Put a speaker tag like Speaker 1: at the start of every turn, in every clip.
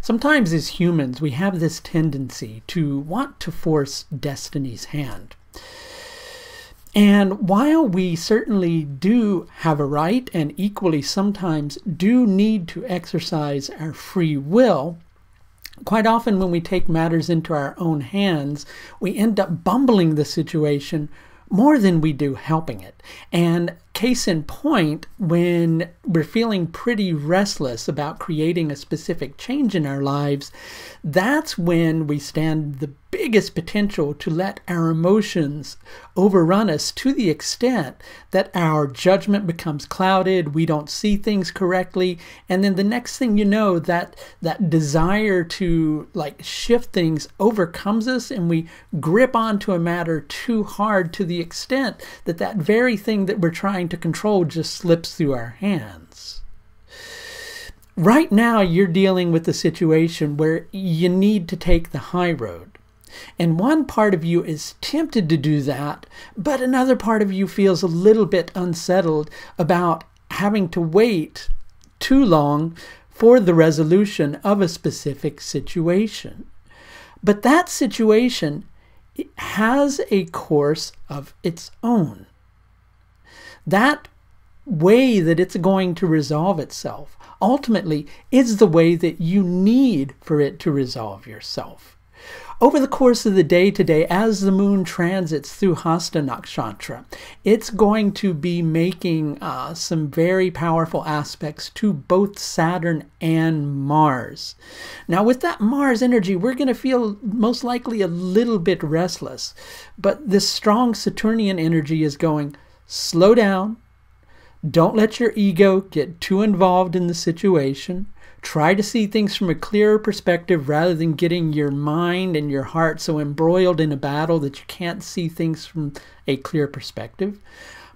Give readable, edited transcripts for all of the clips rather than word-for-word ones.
Speaker 1: Sometimes as humans, we have this tendency to want to force destiny's hand. And while we certainly do have a right and equally sometimes do need to exercise our free will, quite often when we take matters into our own hands, we end up bumbling the situation more than we do helping it. And case in point, when we're feeling pretty restless about creating a specific change in our lives, that's when we stand the biggest potential to let our emotions overrun us to the extent that our judgment becomes clouded, we don't see things correctly, and then the next thing you know, that desire to shift things overcomes us, and we grip onto a matter too hard to the extent that that very thing that we're trying to control just slips through our hands. Right now, you're dealing with a situation where you need to take the high road. And one part of you is tempted to do that, but another part of you feels a little bit unsettled about having to wait too long for the resolution of a specific situation. But that situation has a course of its own. That way that it's going to resolve itself ultimately is the way that you need for it to resolve yourself. Over the course of the day today, as the moon transits through Hasta Nakshatra, it's going to be making some very powerful aspects to both Saturn and Mars. Now, with that Mars energy, we're going to feel most likely a little bit restless, but this strong Saturnian energy is going, slow down, don't let your ego get too involved in the situation. Try to see things from a clearer perspective rather than getting your mind and your heart so embroiled in a battle that you can't see things from a clear perspective.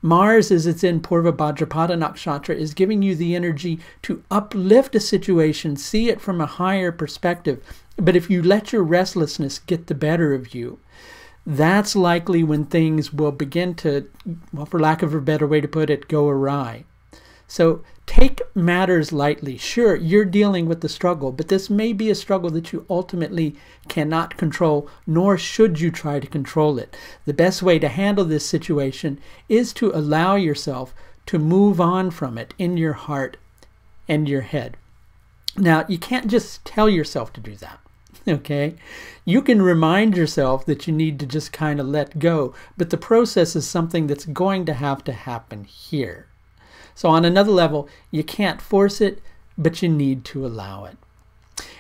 Speaker 1: Mars, as it's in Purva Bhadrapada Nakshatra, is giving you the energy to uplift a situation, see it from a higher perspective. But if you let your restlessness get the better of you, that's likely when things will begin to, well, for lack of a better way to put it, go awry. So take matters lightly. Sure, you're dealing with the struggle, but this may be a struggle that you ultimately cannot control, nor should you try to control it. The best way to handle this situation is to allow yourself to move on from it in your heart and your head. Now, you can't just tell yourself to do that. Okay, you can remind yourself that you need to just kind of let go, but the process is something that's going to have to happen here. So on another level, you can't force it, but you need to allow it.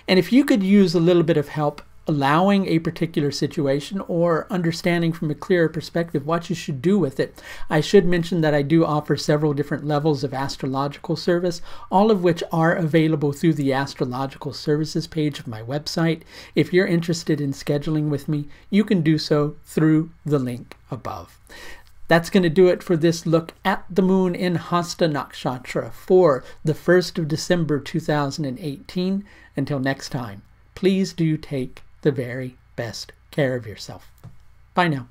Speaker 1: And if you could use a little bit of help allowing a particular situation or understanding from a clearer perspective what you should do with it, I should mention that I do offer several different levels of astrological service, all of which are available through the astrological services page of my website. If you're interested in scheduling with me, you can do so through the link above. That's going to do it for this look at the moon in Hasta Nakshatra for the 1st of December 2018. Until next time, please do take the very best care of yourself. Bye now.